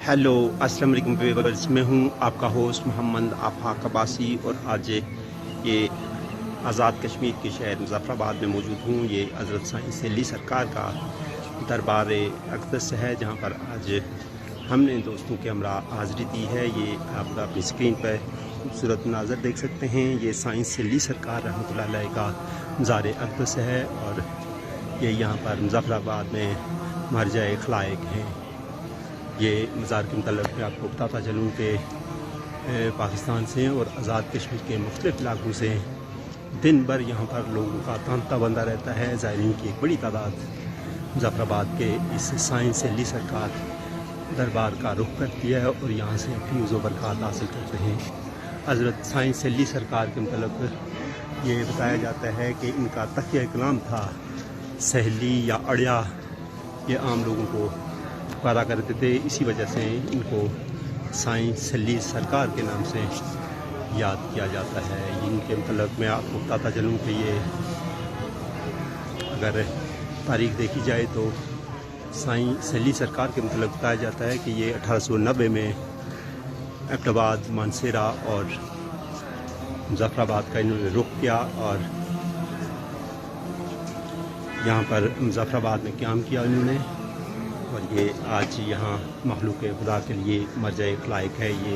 Hello अस्सलाम वालेकुम viewers, मैं हूं आपका होस्ट मोहम्मद आफाक अब्बासी और आज ये आज़ाद कश्मीर के शहर मुज़फ़्फ़राबाद में मौजूद हूं। ये हज़रत साईं अली सरकार का दरबार अक़दस है, जहां पर आज हमने दोस्तों के हमरा हाज़री दी है। ये आप अपनी स्क्रीन पर खूबसूरत मंज़र देख सकते हैं। ये साईं अली सरकार रहमतुल्लाह अलैह का मज़ार अक़दस है और ये यहाँ पर मुज़फ़्फ़राबाद में मरजाए खलाइक हैं। ये मज़ार के मतलब मैं आपको बताता चलूँ कि पाकिस्तान से और आज़ाद कश्मीर के मुख्तलिफ़ इलाकों से दिन भर यहाँ पर लोगों का तांता बंधा रहता है। ज़ायरीन की एक बड़ी तादाद मुज़फ़्फ़राबाद के इस साईं अली सरकार दरबार का रुख करती है और यहाँ से अपनी फ़ैज़ बरक़ात हासिल करते हैं। हज़रत साईं अली सरकार के मतलब ये बताया जाता है कि इनका तकिया कलाम था सहली या अड़िया। ये आम लोगों को पुकारा करते थे, इसी वजह से इनको साईं अली सरकार के नाम से याद किया जाता है। इनके मतलब मैं आपको बताता चलूँ कि ये अगर तारीख़ देखी जाए तो साईं अली सरकार के मतलब बताया जाता है कि ये 1890 में एबटाबाद, मानसेरा और मुज़फ़्फ़राबाद का इन्होंने रुख किया और यहाँ पर मुज़फ़्फ़राबाद में क़याम किया इन्होंने। और ये आज यहाँ मखलूक खुदा के लिए मरजाए खलाइक है, ये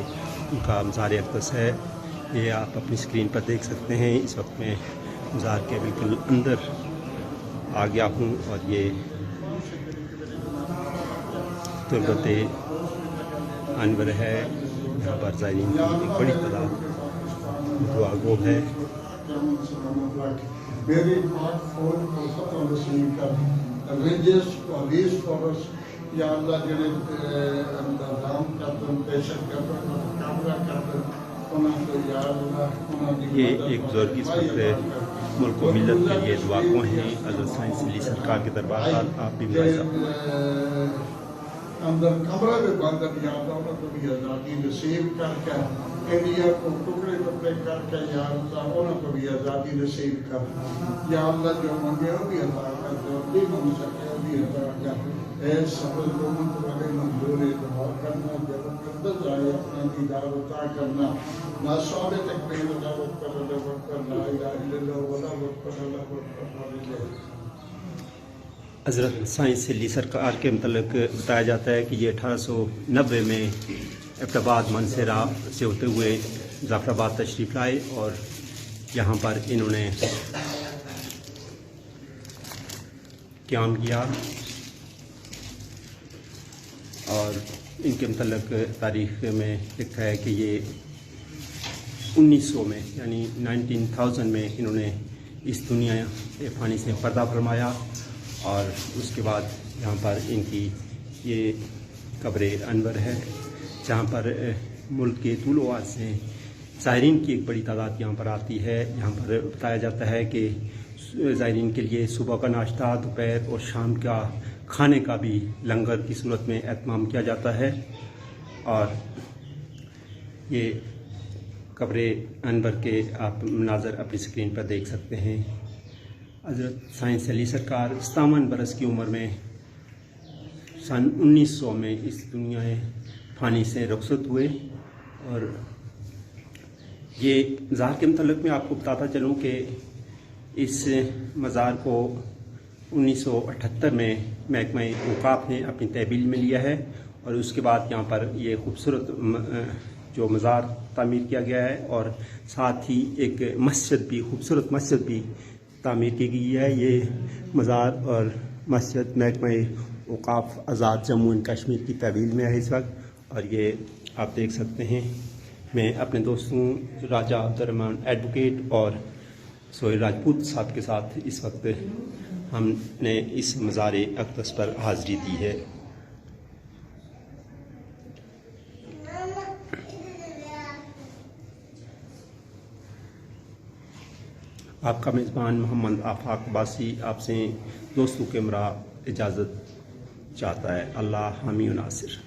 उनका मज़ार अक़दस है। ये आप अपनी स्क्रीन पर देख सकते हैं। इस वक्त मैं मज़ार के बिल्कुल अंदर आ गया हूँ और ये तुरबत अनवर है। यहाँ पर ज़ायरीन की एक बड़ी तादाद दुआ गो है। या अल्लाह जिन्हें इंतजाम करते पेशर करते ये एक बुजुर्ग इस वक्त मुल्क व मिलत के लिए दुआ गो हैं। हज़रत साईं अली सरकार के दरबार पर आप भी अंदर कमरा में बंद या अल्लाह को भी आज़ादी नसीब करके इंडिया को टुकड़े टुकड़े करके या अल्लाह उनको भी आज़ादी नसीब कर। या अल्लाह जो मांगे वो भी अता कर, जो भी मांग सके वो भी अता कर। सब लोगों को बड़े मंजूर दुआ करना, जब अंदर जाए अपना दीदार अता करना, ना साबित तकबीर अल्लाह अकबर ला इलाहा इल्लल्लाह वला अकबर। हज़रत साईं अली सरकार के मतलब बताया जाता है कि ये 1890 में एबटाबाद, मानसेरा से होते हुए मुज़फ़्फ़राबाद तशरीफ़ लाए और यहाँ पर इन्होंने क़याम किया। और इनके मतलब तारीख़ में लिखा है कि ये 1900 में यानी 19,000 में इन्होंने इस दुनिया फ़ानी से पर्दा फरमाया और उसके बाद यहाँ पर इनकी ये कब्र अनवर है, जहाँ पर मुल्क के तूल व अर्ज़ से ज़ायरीन की एक बड़ी तादाद यहाँ पर आती है। यहाँ पर बताया जाता है कि ज़ायरीन के लिए सुबह का नाश्ता, दोपहर और शाम का खाने का भी लंगर की सूरत में एहतमाम किया जाता है। और ये कब्र अनवर के आप मनाज़र अपनी स्क्रीन पर देख सकते हैं। हज़रत साईं अली सरकार 57 बरस की उम्र में सन 1900 में इस दुनिया फ़ानी से रुखसत हुए। और ये मज़ार के मतलब मैं आपको बताता चलूँ कि इस मज़ार को 1978 में महकमा औक़ाफ़ ने अपनी तहवील में लिया है और उसके बाद यहाँ पर ये खूबसूरत जो मज़ार तामीर किया गया है और साथ ही एक मस्जिद भी, खूबसूरत मस्जिद भी तामीर की गई है। ये मज़ार और मस्जिद महकमा औक़ाफ़ आज़ाद जम्मू एंड कश्मीर की तहवील में है इस वक्त। और ये आप देख सकते हैं, मैं अपने दोस्तों राजा अब्दुर्रहमान एडवोकेट और सोहेल राजपूत साहब के साथ इस वक्त हमने इस मज़ार अक़दस पर हाज़री दी है। आपका मेज़बान मोहम्मद आफाक अब्बासी आपसे दोस्तों के हमरा इजाज़त चाहता है। अल्लाह हामी व नासिर।